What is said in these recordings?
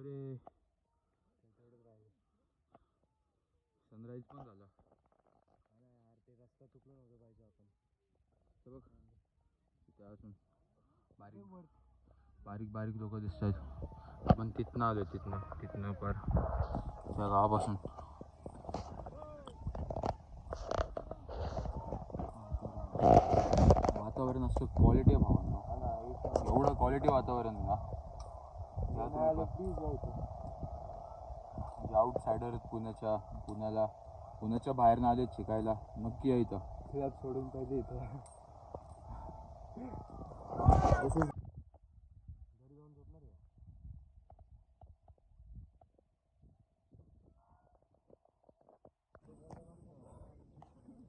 अरे सनराईज पण झाला. यार ते रस्ता चुकलो नव्हतं पाहिजे आपण. हे बघ तिथे अजून बारीक बारीक बारीक लोक दिसत आहेत. आपण तिथनं आलो, तिथनं पर त्या गावापासून. वातावरण असतं क्वालिटी आहे भावांना. एवढं क्वालिटी वातावरण ना जे आउटसायडर आहेत पुण्याच्या बाहेर ना आलेत शिकायला, नक्की आहे इथं. सोडून पाहिजे इथं. घरी जाऊन झोपणार आहे.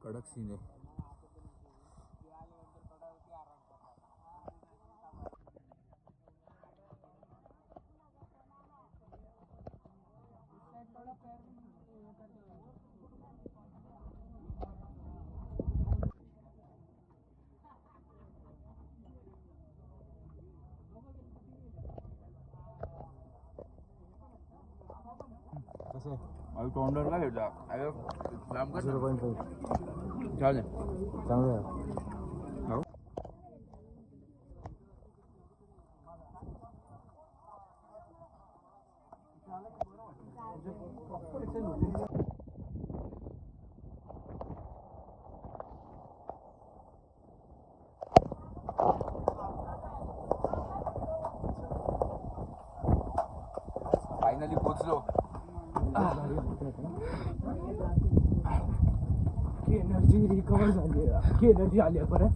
कडक सीन आहे. कसं आहे? माझं तोंडाला घेतला लांब कर. 0.5 चालेल. चांगलं आहे. हो. फायनली पोचलो. एनर्जी रिकवर झाली. एनर्जी आली आहे परत.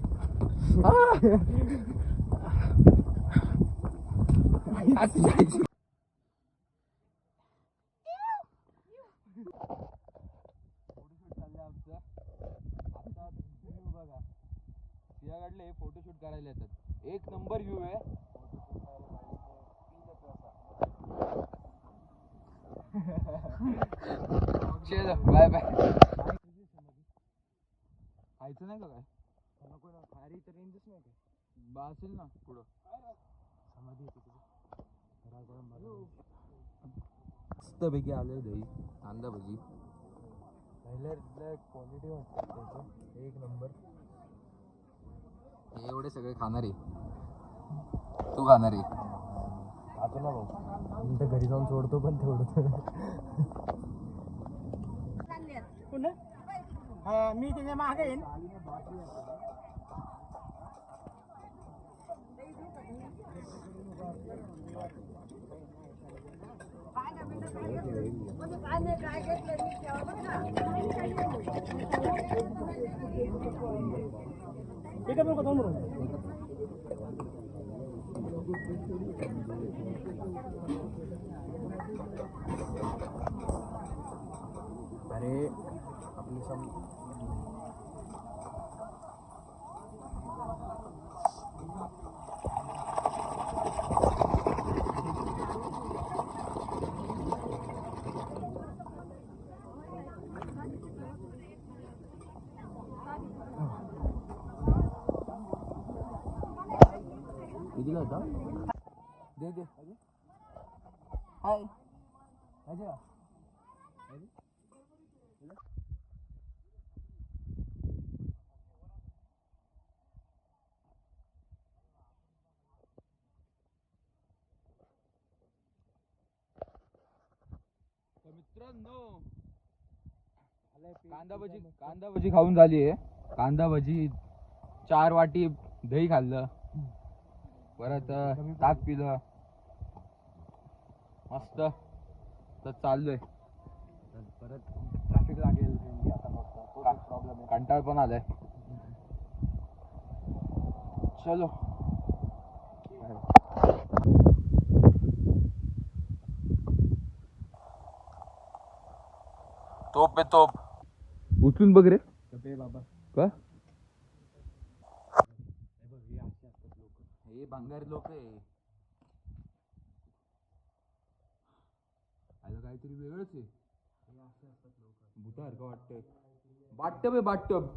फोटोशूट चाललंय आमचं आता. व्ह्यू बघा, सिंहगडला फोटोशूट करायला येतात. एक नंबर व्ह्यू आहे. चलो बाय बाय. खायचं नाही का काय? नको ना, खारी तर रेंजच नाही का? असेल ना पुढं समाधी येते तुझी. मस्तपैकी आलं दही, कांदा भजी. पहिल्या क्वालिटी वाटते त्याचं एक नंबर. हे एवढे सगळे खाणार आहे. तू खाणार आहे? खातो ना भाऊ. मी तर घरी जाऊन सोडतो पण तेवढं. मी त्याच्या मागे येईन. अरे आपली कितीला होता? दे दे. हाय अच्छा. मित्रांनो, कांदा भजी खाऊन झाली आहे. कांदा भजी, 4 वाटी दही खाल्लं, परत ताक पिलं. मस्त. तर चाललोय. परत ट्रॅफिक लागेल आता. फक्त प्रॉब्लेम आहे. कंटाळ पण आलाय. चलो. तोप पे तोप. उचलून बघ रे. बाबा का हे असे असतात लोक. हे भंगारी लोक आहे. आता काहीतरी वेगळंच आहे. हे असे असतात लोक. भूतासारखं वाटतंय. बाटटब आहे बाटटब.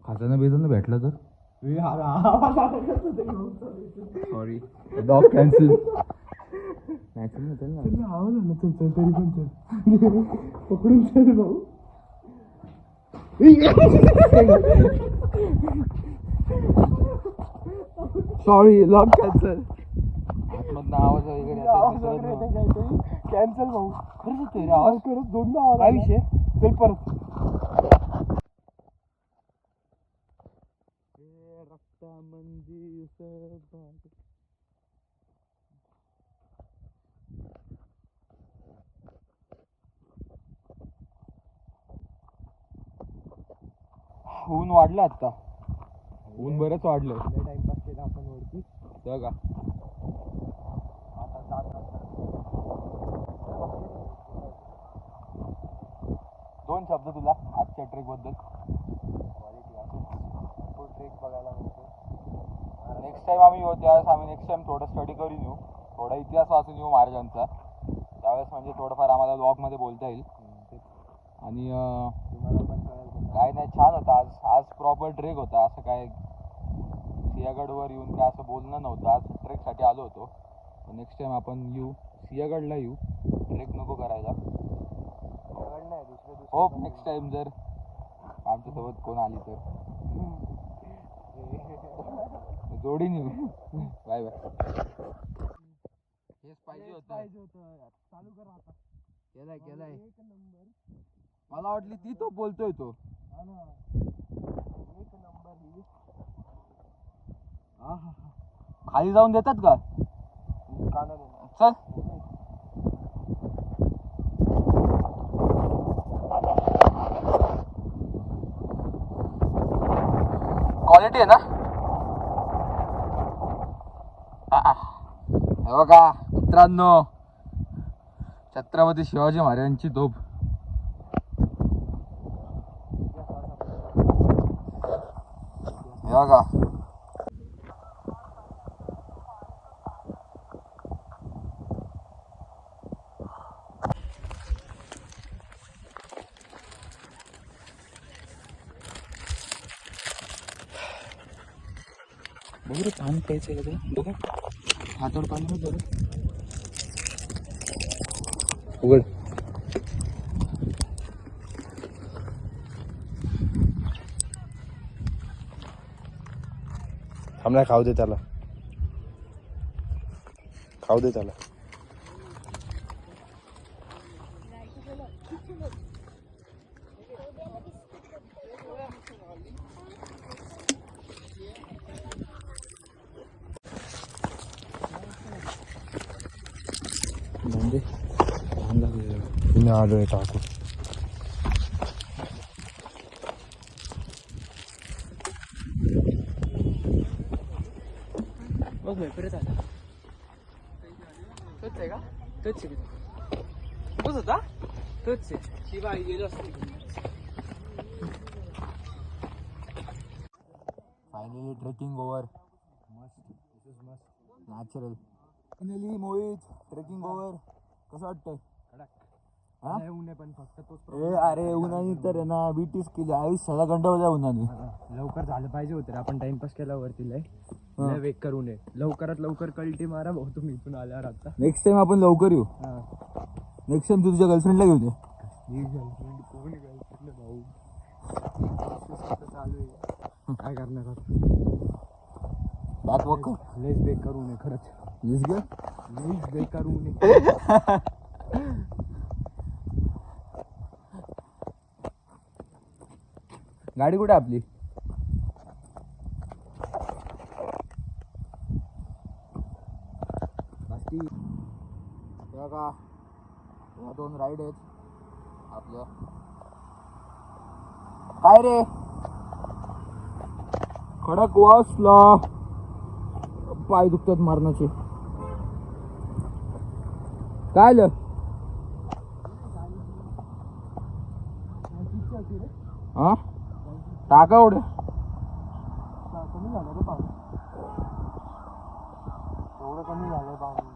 खजाना बेजाना भेटला तर सॉरी डॉग कॅन्सल नाही चल ना आवाज आला चल चल तरी पण चल पकडून चल भाऊ सॉरी लॉग कॅन्सल आतमधनं आवाज वगैरे कॅन्सल भाऊ खरंच होतोय रे आवाज खरंच दोनदा आवाज काय आला. विषय चल परत ऊन वाढलं आता ऊन बरंच वाढलं टाइमपास केला आपण वरती तेव्हा का आता 7 वाजता. दोन शब्द तुला आजच्या ट्रेक बद्दल क्वालिटी भरपूर ट्रेक बघायला मिळतो. नेक्स्ट टाइम आम्ही येऊ त्यावेळेस आम्ही नेक्स्ट टाइम थोडं स्टडी करून येऊ थोडा इतिहास वाचून येऊ महाराजांचा त्यावेळेस म्हणजे थोडंफार आम्हाला व्लॉगमध्ये बोलता येईल आणि तुम्हाला पण कळेल काय नाही छान होता आज प्रॉपर ट्रेक होता असं काय सिंहगडवर येऊन काय असं बोलणं नव्हतं आज ट्रेकसाठी आलो होतो नेक्स्ट टाइम आपण येऊ सिंहगडला येऊ ट्रेक नको करायला हो नेक्स्ट टाइम जर आमच्यासोबत कोण आली तर जोडीने येऊ बाय बाय हेच पाहिजे होतं चालू कर आता केलाय एक नंबर मला वाटली ती तो बोलतोय तो हा ना एक नंबर ही खाली जाऊन देतात का काना चल क्वालिटी आहे ना हे बघा मित्रांनो छत्रपती शिवाजी महाराजांची तोफ हे बघा बघू रे पाणी प्यायचं आहे का बघा हातावर पाणी नाही बघ उघड थांबला खाऊ दे त्याला तुम्ही आलोय टाकू बघ परत आला तोच आहे का तोच आहे तोच होता तोच आहे शिवाय गेलो असतो फायनली ट्रेकिंग ओव्हर मस्त natural finally Mohit trekking over कसं वाटतंय ऊन पण फक्त तोच अरे उन्हाने तर आहे ना बीटीस केली 20 घंटा उन्हाने लवकर झालं पाहिजे होतं आपण टाइमपास केला वरती लय वेट करू नये लवकरात लवकर कल्टी मारा भाऊ तुम्ही इथून आल्यावर आता नेक्स्ट टाइम आपण लवकर येऊ नेक्स्ट टाइम तू तुझ्या गर्लफ्रेंडला घेऊन ये गर्लफ्रेंड कोण गर्लफ्रेंड भाऊ चालू आहे काय करणार आता बॅक वॉक कर लेस बेक करू नये खरंच लेस बेक करू नये गाडी कुठे आपली बाकी का या 2 राईड आहेत आपल्या काय रे खडकवासला पाय दुखतात मारण्याचे काय आलं हा टाका उड्या कमी झालं रे पाणी एवढं कमी झालं पाणी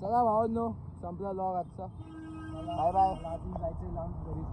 चला भावांनो संपला लॉग आजचा बाय बाय जायचं लांब घरी